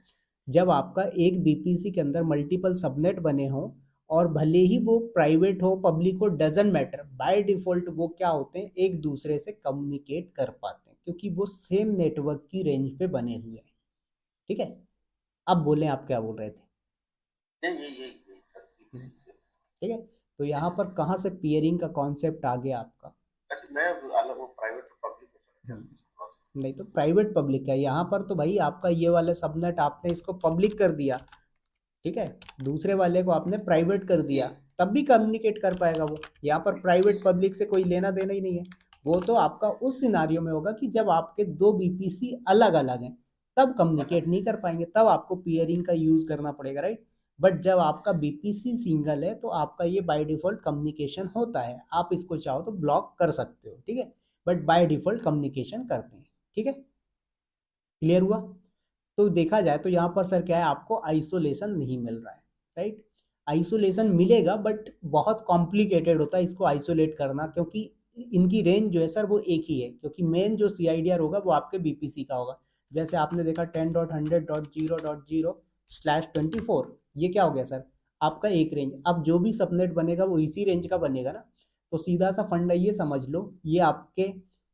जब आपका एक BPC के अंदर मल्टीपल सबनेट बने हों और भले ही वो प्राइवेट हो पब्लिक हो डजंट मैटर, बाय डिफॉल्ट वो क्या होते हैं एक दूसरे से कम्युनिकेट कर पाते हैं क्योंकि वो सेम नेटवर्क की रेंज पे बने हुए हैं। ठीक है, अब बोले आप क्या बोल रहे थे? यही सर से। ठीक है, तो यहाँ पर कहाँ से पियरिंग का कॉन्सेप्ट आ गया आपका? मैं अलग वो प्राइवेट पब्लिक नहीं तो प्राइवेट पब्लिक है यहाँ पर, तो भाई आपका ये वाला सबनेट आपने इसको पब्लिक कर दिया, ठीक है, दूसरे वाले को आपने प्राइवेट कर दिया, तब भी कम्युनिकेट कर पाएगा वो। यहाँ पर प्राइवेट पब्लिक से कोई लेना देना ही नहीं है, वो तो आपका उस सिनारियो में होगा कि जब आपके दो BPC अलग अलग हैं तब कम्युनिकेट नहीं कर पाएंगे, तब आपको पियरिंग का यूज करना पड़ेगा राइट। बट जब आपका BPC सिंगल है तो आपका ये बाय डिफॉल्ट कम्युनिकेशन होता है, आप इसको चाहो तो ब्लॉक कर सकते हो ठीक है, बट बाय डिफॉल्ट कम्युनिकेशन करते हैं। ठीक है, क्लियर हुआ? तो देखा जाए तो यहाँ पर सर क्या है, आपको आइसोलेशन नहीं मिल रहा है राइट। आइसोलेशन मिलेगा बट बहुत कॉम्प्लिकेटेड होता है इसको आइसोलेट करना, क्योंकि इनकी रेंज जो है सर वो एक ही है, क्योंकि मेन जो CIDR होगा वो आपके BPC का होगा। जैसे आपने देखा 10.100.0.0/24, ये क्या हो गया सर आपका एक रेंज। अब जो भी सबनेट बनेगा वो इसी रेंज का बनेगा ना, तो सीधा सा फंडा ये समझ लो, ये आपके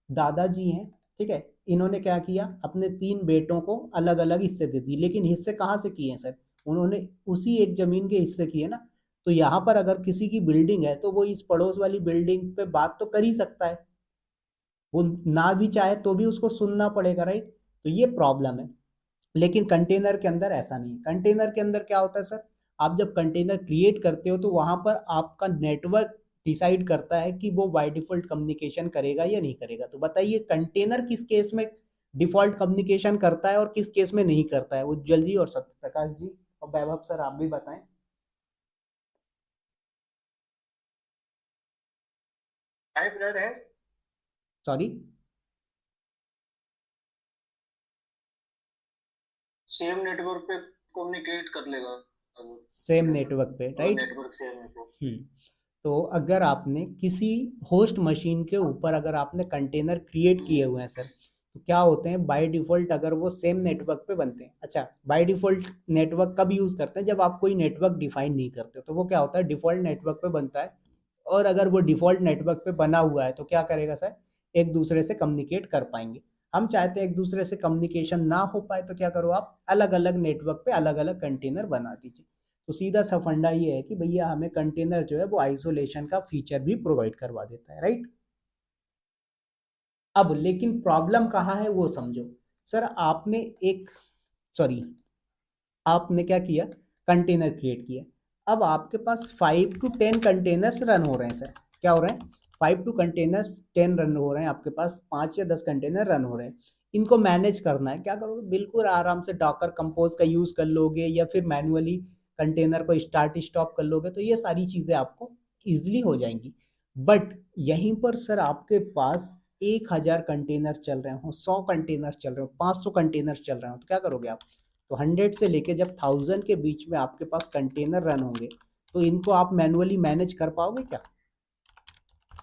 दादाजी हैं ठीक है, इन्होंने क्या किया अपने 3 बेटों को अलग अलग हिस्से दे दिए, लेकिन हिस्से कहाँ से किए हैं सर, उन्होंने उसी एक जमीन के हिस्से किए ना। तो यहाँ पर अगर किसी की बिल्डिंग है तो वो इस पड़ोस वाली बिल्डिंग पे बात तो कर ही सकता है, वो ना भी चाहे तो भी उसको सुनना पड़ेगा राइट। तो ये प्रॉब्लम है, लेकिन कंटेनर के अंदर ऐसा नहीं है। कंटेनर के अंदर क्या होता है सर, आप जब कंटेनर क्रिएट करते हो तो वहां पर आपका नेटवर्क डिसाइड करता है कि वो बाय डिफॉल्ट कम्युनिकेशन करेगा या नहीं करेगा। तो बताइए कंटेनर किस केस में डिफॉल्ट कम्युनिकेशन करता है और किस केस में नहीं करता है? उज्जवल जी और सत्य प्रकाश जी और वैभव सर आप भी बताएं। हाइब्रिड है, सॉरी सेम नेटवर्क पे कम्युनिकेट कर लेगा, सेम नेटवर्क पे राइट, नेटवर्क सेम है। तो अगर आपने किसी होस्ट मशीन के ऊपर अगर आपने कंटेनर क्रिएट किए हुए हैं सर, तो क्या होते हैं बाय डिफॉल्ट अगर वो सेम नेटवर्क पे बनते हैं। अच्छा, बाय डिफॉल्ट नेटवर्क कब यूज करते हैं, जब आप कोई नेटवर्क डिफाइन नहीं करते, तो वो क्या होता है डिफॉल्ट नेटवर्क पे बनता है। और अगर वो डिफॉल्ट नेटवर्क पे बना हुआ है तो क्या करेगा सर, एक दूसरे से कम्युनिकेट कर पाएंगे। हम चाहते हैं एक दूसरे से कम्युनिकेशन ना हो पाए, तो क्या करो आप अलग अलग नेटवर्क पे अलग अलग कंटेनर बना दीजिए। तो सीधा सा फंडा ये है कि भैया हमें कंटेनर जो है वो आइसोलेशन का फीचर भी प्रोवाइड करवा देता है राइट। अब लेकिन प्रॉब्लम कहाँ है वो समझो सर, आपने आपने क्या किया, कंटेनर क्रिएट किया, अब आपके पास 5 to 10 कंटेनर्स रन हो रहे हैं सर। क्या हो रहे हैं, 5 to कंटेनर्स 10 रन हो रहे हैं, आपके पास 5 या 10 कंटेनर रन हो रहे हैं। इनको मैनेज करना है, क्या करोगे, बिल्कुल आराम से डॉकर कंपोज का यूज कर लोगे या फिर मैनुअली कंटेनर को स्टार्ट स्टॉप कर लोगे, तो ये सारी चीजें आपको इजिली हो जाएंगी। बट यहीं पर सर आपके पास 1000 कंटेनर चल रहे हो, 100 कंटेनर चल रहे हो, 500 कंटेनर चल रहे हो, तो क्या करोगे आप? तो 100 से लेके जब 1000 के बीच में आपके पास कंटेनर रन होंगे तो इनको आप मैनुअली मैनेज कर पाओगे क्या?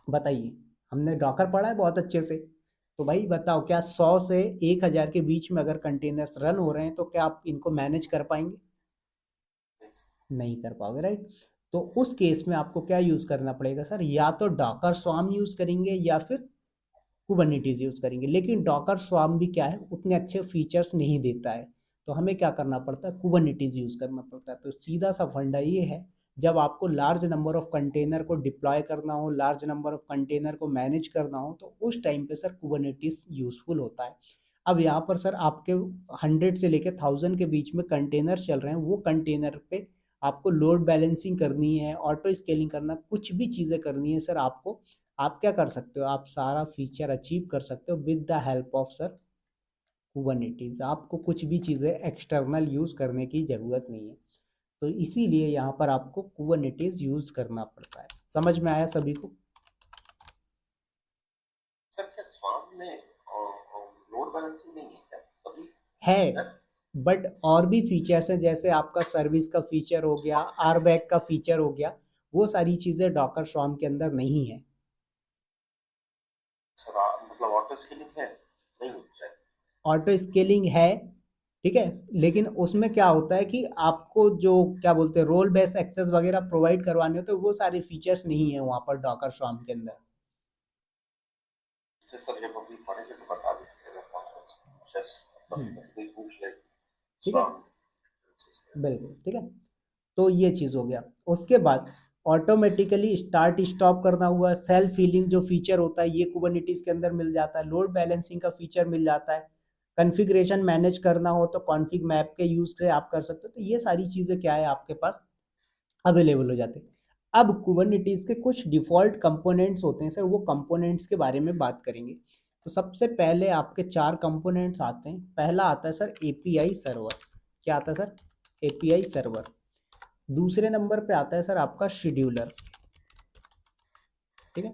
बताइए, हमने डॉकर पढ़ा है बहुत अच्छे से, तो भाई बताओ क्या 100 से 1000 के बीच में अगर कंटेनर्स रन हो रहे हैं तो क्या आप इनको मैनेज कर पाएंगे? नहीं कर पाओगे राइट। तो उस केस में आपको क्या यूज करना पड़ेगा सर, या तो डॉकर स्वार्म यूज करेंगे या फिर कुबरनेटिस यूज करेंगे। लेकिन डॉकर स्वार्म भी क्या है, उतने अच्छे फीचर्स नहीं देता है, तो हमें क्या करना पड़ता है, कुबरनेटिस यूज करना पड़ता है। तो सीधा सा फंडा ये है, जब आपको लार्ज नंबर ऑफ कंटेनर को डिप्लॉय करना हो, लार्ज नंबर ऑफ कंटेनर को मैनेज करना हो, तो उस टाइम पे सर कुबरनेटिस यूजफुल होता है। अब यहाँ पर सर आपके 100 से लेकर 1000 के बीच में कंटेनर चल रहे हैं, वो कंटेनर पे आपको लोड बैलेंसिंग करनी है, ऑटो स्केलिंग करना, कुछ भी चीज़ें करनी है सर आपको, आप क्या कर सकते हो, आप सारा फीचर अचीव कर सकते हो with the help of sir Kubernetes. आपको कुछ भी चीज़ें एक्सटर्नल यूज़ करने की ज़रूरत नहीं है, तो इसीलिए यहाँ पर आपको कुबरनेटीज यूज़ करना पड़ता है। समझ में आया सभी को? सर क्या स्वाम में लोड बैलेंसिंग नहीं है क्या अभी? है, बट और भी फीचर्स हैं, जैसे आपका सर्विस का फीचर हो गया, आर बैग का फीचर हो गया, वो सारी चीज़ें डॉकर स्वाम के अंदर नहीं है। सर मतलब ऑटो स्केलिंग है नहीं है? ऑटो स्केलिंग है, ठीक है, लेकिन उसमें क्या होता है कि आपको जो क्या बोलते हैं रोल बेस एक्सेस वगैरह प्रोवाइड करवाने होते हैं, वो सारे फीचर्स नहीं है वहाँ पर डॉकर स्वाम के अंदर। सर जब अभी पढ़ेंगे तो बता दीजिएगा, जस्ट मतलब पूछ ले ठीक है, स्वाम। बिल्कुल ठीक है। तो ये चीज़ हो गया। उसके बाद ऑटोमेटिकली स्टार्ट स्टॉप करना हुआ, सेल्फ हीलिंग जो फीचर होता है ये कुबरनेटीज के अंदर मिल जाता है, लोड बैलेंसिंग का फीचर मिल जाता है, कॉन्फ़िगरेशन मैनेज करना हो तो कॉन्फ़िग मैप के यूज़ से आप कर सकते हो। तो ये सारी चीज़ें क्या है आपके पास अवेलेबल हो जाते हैं। अब कुबरनेटीज के कुछ डिफ़ॉल्ट कंपोनेंट्स होते हैं सर, वो कंपोनेंट्स के बारे में बात करेंगे। तो सबसे पहले आपके 4 कंपोनेंट्स आते हैं। पहला आता है सर एपीआई सर्वर। क्या आता है सर? API server. दूसरे नंबर पे आता है सर आपका शेड्यूलर, ठीक है।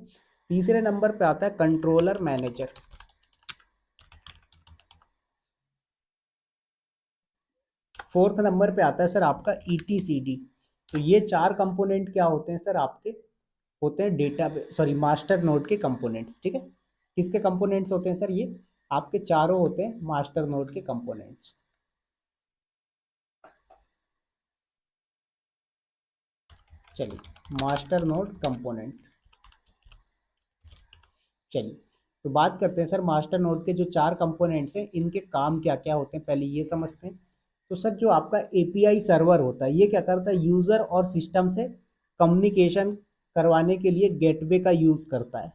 तीसरे नंबर पे आता है कंट्रोलर मैनेजर। फोर्थ नंबर पे आता है सर आपका ईटीसीडी। तो ये 4 कंपोनेंट क्या होते हैं सर आपके, होते हैं डेटा सॉरी मास्टर नोड के कंपोनेंट्स, ठीक है। किसके कंपोनेंट्स होते हैं सर? ये आपके चारों होते हैं मास्टर नोड के कंपोनेंट्स। चलिए मास्टर नोड कंपोनेंट, चलिए तो बात करते हैं सर मास्टर नोड के जो 4 कंपोनेंट्स हैं इनके काम क्या क्या होते हैं, पहले ये समझते हैं। तो सर जो आपका एपीआई सर्वर होता है ये क्या करता है, यूज़र और सिस्टम से कम्युनिकेशन करवाने के लिए गेटवे का यूज़ करता है।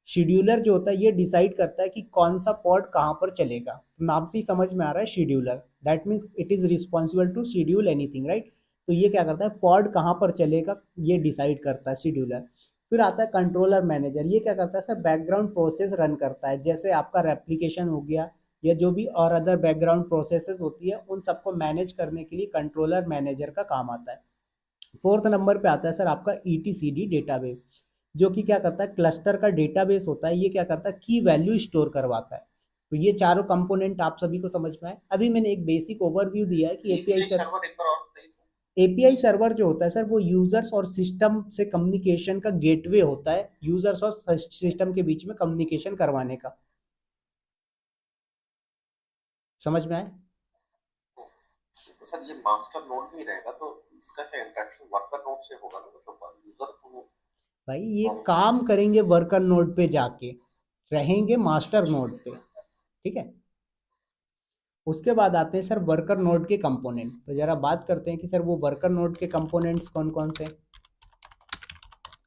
शेड्यूलर जो होता है ये डिसाइड करता है कि कौन सा पॉड कहाँ पर चलेगा। तो नाम से ही समझ में आ रहा है scheduler, that means it is responsible to schedule anything, right. तो ये क्या करता है, पॉड कहाँ पर चलेगा ये डिसाइड करता है शेड्यूलर। फिर आता है कंट्रोलर मैनेजर। ये क्या करता है सर, बैकग्राउंड प्रोसेस रन करता है, जैसे आपका रेप्लिकेशन हो गया या जो भी और अदर बैकग्राउंड प्रोसेसेस होती है उन सबको मैनेज करने के लिए कंट्रोलर मैनेजर का काम आता है। फोर्थ नंबर पे आता है सर आपका ईटीसीडी डेटाबेस, जो कि क्या करता है, क्लस्टर का डेटाबेस होता है। ये क्या करता है, की वैल्यू स्टोर करवाता है। तो ये चारों कंपोनेंट आप सभी को समझ में आए। अभी मैंने एक बेसिक ओवरव्यू दिया है कि एपीआई सर, सर्वर एक बार और बताइए सर। एपीआई सर्वर जो होता है सर वो यूजर्स और सिस्टम से कम्युनिकेशन का गेटवे होता है, यूजर्स और सिस्टम के बीच में कम्युनिकेशन करवाने का। समझ में आए? तो सर ये मास्टर नोड में ही रहेगा तो इसका क्या इंटरेक्शन वर्कर नोड से होगा ना, मतलब यूजर को? भाई ये काम करेंगे वर्कर नोड पे जाके, रहेंगे मास्टर नोड पे, ठीक है। उसके बाद आते हैं सर वर्कर नोड के कंपोनेंट। तो जरा बात करते हैं कि सर वो वर्कर नोड के कंपोनेंट्स कौन कौन से।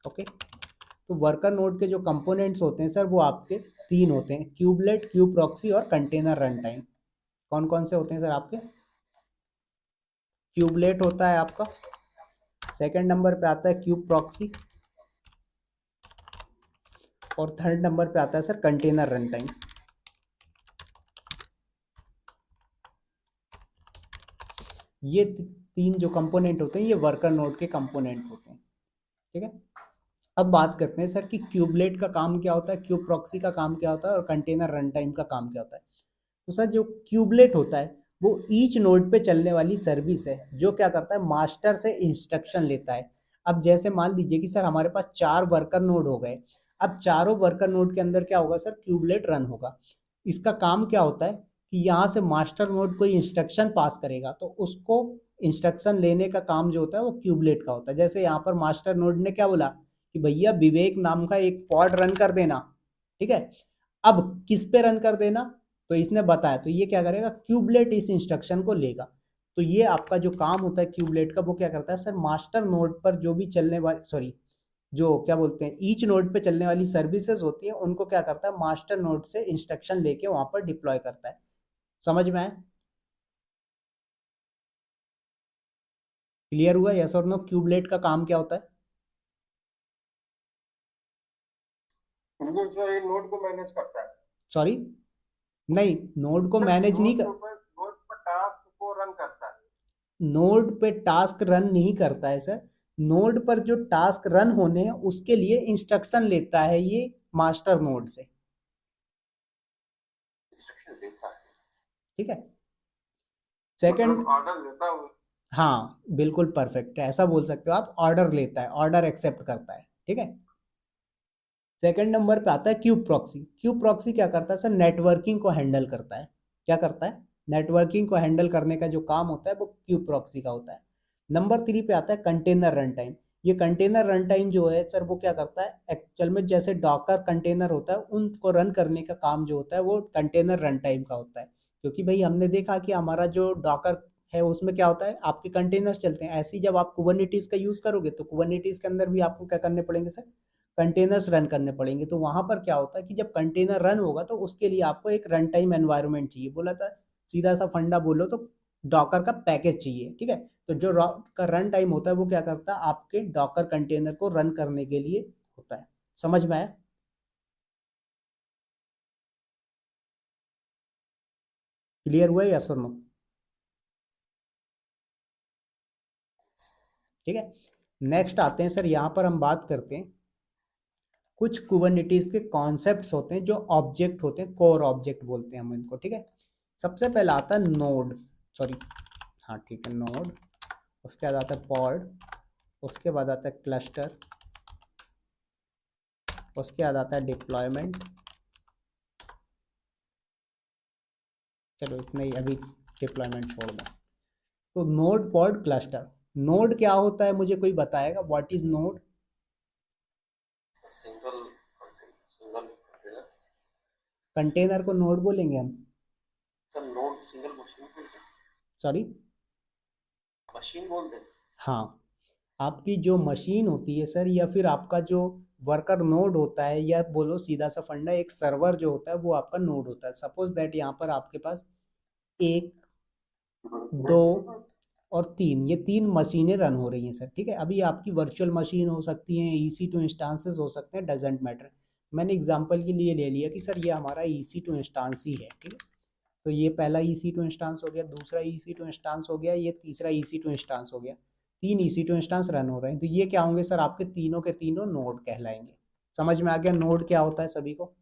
ओके, तो वर्कर नोड के जो कंपोनेंट्स होते हैं सर वो आपके 3 होते हैं, क्यूबलेट, क्यूब प्रॉक्सी और कंटेनर रन टाइम। कौन कौन से होते हैं सर आपके? क्यूबलेट होता है आपका, सेकंड नंबर पे आता है क्यूब प्रॉक्सी, और थर्ड नंबर पे आता है सर कंटेनर रन टाइम। ये 3 जो कंपोनेंट होते हैं ये वर्कर नोड के कंपोनेंट होते हैं, ठीक है। अब बात करते हैं सर कि क्यूबलेट का काम क्या होता है, क्यूब प्रॉक्सी का काम क्या होता है और कंटेनर रन टाइम का काम क्या होता है। तो सर जो क्यूबलेट होता है वो ईच नोड पे चलने वाली सर्विस है, जो क्या करता है, मास्टर से इंस्ट्रक्शन लेता है। अब जैसे मान लीजिए कि सर हमारे पास 4 वर्कर नोड हो गए। अब चारों वर्कर नोड के अंदर क्या होगा सर, क्यूबलेट रन होगा। इसका काम क्या होता है कि यहाँ से मास्टर नोड कोई इंस्ट्रक्शन पास करेगा तो उसको इंस्ट्रक्शन लेने का काम जो होता है वो क्यूबलेट का होता है। जैसे यहाँ पर मास्टर नोड ने क्या बोला कि भैया विवेक नाम का एक पॉड रन कर देना, ठीक है। अब किस पे रन कर देना, तो इसने बताया, तो ये क्या करेगा, क्यूबलेट इस इंस्ट्रक्शन को लेगा। तो ये आपका जो काम होता है क्यूबलेट का वो क्या करता है सर, मास्टर नोड पर जो भी चलने वाली सॉरी जो क्या बोलते हैं ईच नोड पे चलने वाली सर्विसेज होती है उनको क्या करता है, मास्टर नोड से इंस्ट्रक्शन लेके वहां पर डिप्लॉय करता है। समझ में आया? क्लियर हुआ? यस और नो? क्यूबलेट का काम क्या होता है? बिल्कुल सर, ये नोड को मैनेज करता है। सॉरी, नहीं, नोड को सर मैनेज नहीं नोड पर टास्क को रन करता है। नोड पे टास्क रन नहीं करता है सर। नोड पर जो टास्क रन होने हैं उसके लिए इंस्ट्रक्शन लेता है ये मास्टर नोड से। इंस्ट्रक्शन देता है। ठीक है। सेकंड, मतलब ऑर्डर लेता हूँ। हाँ बिल्कुल परफेक्ट है, ऐसा बोल सकते हो आप, ऑर्डर लेता है, ऑर्डर एक्सेप्ट करता है। ठीक है। सेकंड नंबर पे आता है क्यूब प्रॉक्सी। क्यूब प्रॉक्सी क्या करता है सर? नेटवर्किंग को हैंडल करता है। क्या करता है? नेटवर्किंग को हैंडल करने का जो काम होता है वो क्यूब प्रॉक्सी का होता है। नंबर 3 पे आता है कंटेनर रन टाइम। ये कंटेनर रन टाइम जो है सर वो क्या करता है? एक्चुअल में जैसे डॉकर कंटेनर होता है उनको रन करने का काम जो होता है वो कंटेनर रन टाइम का होता है। क्योंकि भाई हमने देखा कि हमारा जो डॉकर है उसमें क्या होता है, आपके कंटेनर्स चलते हैं। ऐसे ही जब आप कुबरनेटिस का यूज करोगे तो कुबरनेटिस के अंदर भी आपको क्या करने पड़ेंगे सर? कंटेनर्स रन करने पड़ेंगे। तो वहां पर क्या होता है कि जब कंटेनर रन होगा तो उसके लिए आपको एक रन टाइम एनवायरनमेंट चाहिए। बोला था, सीधा सा फंडा बोलो तो डॉकर का पैकेज चाहिए। ठीक है। तो जो का रन टाइम होता है वो क्या करता है? आपके डॉकर कंटेनर को रन करने के लिए होता है। समझ में आया? क्लियर हुआ या सुनो? ठीक है। नेक्स्ट आते हैं सर, यहाँ पर हम बात करते हैं कुछ कुबरनेटिस के कॉन्सेप्ट्स होते हैं जो ऑब्जेक्ट होते हैं, कोर ऑब्जेक्ट बोलते हैं हम इनको। ठीक है। सबसे पहला आता है नोड, सॉरी, हाँ ठीक है, नोड। उसके बाद आता है पॉड, उसके बाद आता है क्लस्टर, उसके बाद आता है डिप्लॉयमेंट। चलो इतना ही अभी, डिप्लॉयमेंट छोड़ दो। तो नोड, पॉड, क्लस्टर। नोड क्या होता है मुझे कोई बताएगा? What is node? Single container. Container को नोड बोलेंगे हम? सर नोड सिंगल मशीन बोलते हैं। सॉरी, मशीन बोलते हैं। हाँ, आपकी जो मशीन होती है सर, या फिर आपका जो वर्कर नोड होता है, या बोलो सीधा सा फंडा, एक सर्वर जो होता है वो आपका नोड होता है। सपोज दैट यहाँ पर आपके पास एक, दो और तीन, ये तीन मशीनें रन हो रही हैं सर। ठीक है। अभी आपकी वर्चुअल मशीन हो सकती हैं, EC2 इंस्टांसेस हो सकते हैं, डजेंट मैटर। मैंने एग्जांपल के लिए ले लिया कि सर ये हमारा EC2 इंस्टांस ही है। ठीक है। तो ये पहला EC2 इंस्टांस हो गया, दूसरा EC2 इंस्टांस हो गया, ये तीसरा EC2 इंस्टांस हो गया। तीन EC2 इंस्टांस रन हो रहे हैं। तो ये क्या होंगे सर? आपके तीनों के तीनों नोड कहलाएंगे। समझ में आ गया नोड क्या होता है सभी को?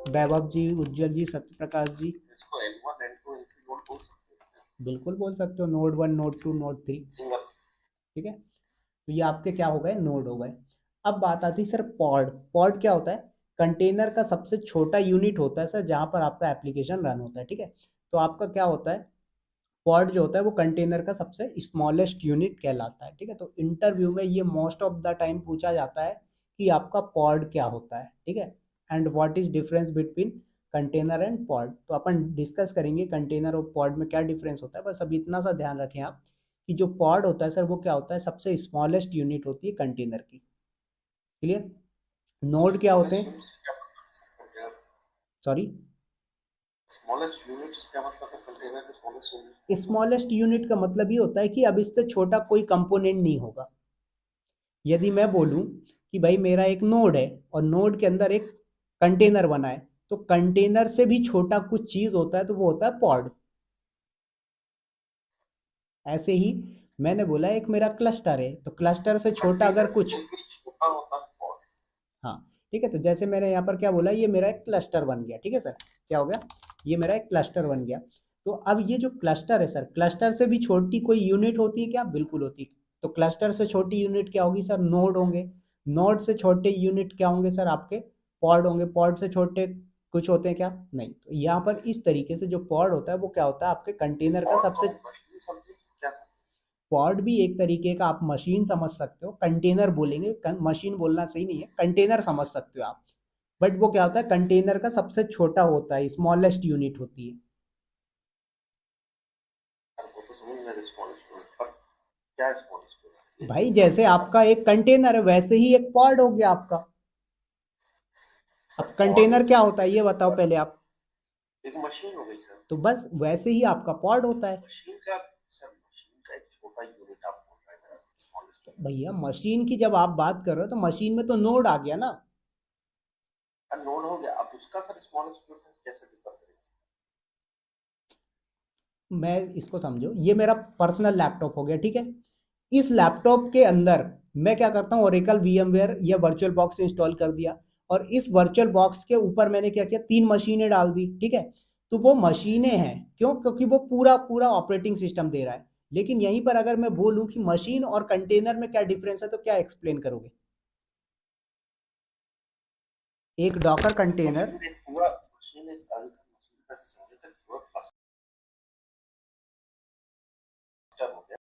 वैभव जी, उज्जवल जी, सत्य प्रकाश जी। इसको N1 N2 N3 नोड बोल सकते हैं। बिल्कुल बोल सकते हो, नोड 1, नोड 2, नोड 3। सिंगल। ठीक है। तो ये आपके क्या हो गए? नोड हो गए। अब बात आती है सर पॉड। पॉड क्या होता है? कंटेनर का सबसे छोटा यूनिट होता है सर जहां पर आपका एप्लीकेशन रन होता है। ठीक है। तो आपका क्या होता है? पॉड जो होता है वो कंटेनर का सबसे स्मॉलेस्ट यूनिट कहलाता है। ठीक है। तो इंटरव्यू में ये मोस्ट ऑफ द टाइम पूछा जाता है कि आपका पॉड क्या होता है। ठीक है। And what is difference between container and pod. तो अपन डिस्कस करेंगे कंटेनर और पॉड में क्या डिफरेंस होता है। बस अभी इतना सा ध्यान रखें आप कि जो पॉड होता है सर वो क्या होता है? सबसे स्मॉलेस्ट यूनिट होती है कंटेनर की। क्लियर? नोड क्या होते हैं? सॉरी, स्मॉलेस्ट यूनिट्स क्या मतलब है? कंटेनर के स्मॉलेस्ट यूनिट। स्मॉलेस्ट यूनिट का मतलब ये होता है कि अब इससे छोटा कोई कंपोनेंट नहीं होगा। यदि मैं बोलूं कि भाई मेरा एक नोड है और नोड के अंदर एक कंटेनर बना है, तो कंटेनर से भी छोटा कुछ चीज होता है तो वो होता है पॉड। ऐसे ही मैंने बोला एक मेरा क्लस्टर है, तो क्लस्टर से छोटा अगर कंटेनर कुछ, से भी छोटा होता है पॉड। हाँ ठीक है। तो जैसे मैंने यहाँ पर क्या बोला, ये मेरा एक क्लस्टर बन गया। ठीक है सर, क्या हो गया? ये मेरा एक क्लस्टर बन गया। तो अब ये जो क्लस्टर है सर, क्लस्टर से भी छोटी कोई यूनिट होती है क्या? बिल्कुल होती है। तो क्लस्टर से छोटी यूनिट क्या होगी सर? नोड होंगे। नोड से छोटे यूनिट क्या होंगे सर? आपके पॉड होंगे। पॉड से छोटे कुछ होते हैं क्या? नहीं। तो यहाँ पर इस तरीके से जो पॉड होता है वो क्या होता है? आपके कंटेनर का सबसे, मशीन समझे क्या समझे? पॉड भी एक तरीके का आप मशीन समझ सकते हो, कंटेनर बोलेंगे, मशीन बोलना सही नहीं है, कंटेनर समझ सकते हो आप। बट वो क्या होता है? कंटेनर का सबसे छोटा होता है, स्मॉलेस्ट यूनिट होती है। वो तो समझ में स्मॉलेस्ट यूनिट पर क्या स्मॉलेस्ट यूनिट? भाई जैसे आपका एक कंटेनर है वैसे ही एक पॉड हो गया आपका। अब पॉड कंटेनर क्या होता है ये बताओ पहले आप। एक मशीन हो गई सर। तो बस वैसे ही आपका पॉड होता है। मशीन का सर, मशीन का एक छोटा यूनिट आप बोल रहे हैं ना, स्मॉलेस्ट। भैया मशीन की जब आप बात कर रहे हो तो मशीन में तो नोड आ गया ना। नोड हो गया, अब उसका सर स्मॉलेस्ट यूनिट कैसे डिफर करेंगे? मैं इसको समझो, ये मेरा पर्सनल लैपटॉप हो गया, ठीक है। इस लैपटॉप के अंदर मैं क्या करता हूँ, ओरेकल वीएमवेयर या वर्चुअल बॉक्स इंस्टॉल कर दिया, और इस वर्चुअल बॉक्स के ऊपर मैंने क्या किया, 3 मशीनें डाल दी, ठीक है। तो वो मशीनें हैं, क्यों? क्योंकि वो पूरा पूरा ऑपरेटिंग सिस्टम दे रहा है। लेकिन यहीं पर अगर मैं बोलूं कि मशीन और कंटेनर में क्या डिफरेंस है, तो क्या एक्सप्लेन करोगे? एक डॉकर कंटेनर, मशीन एक पूरा, मशीन एक अलग मशीन का समझे तक पूरा क्लस्टर हो गया।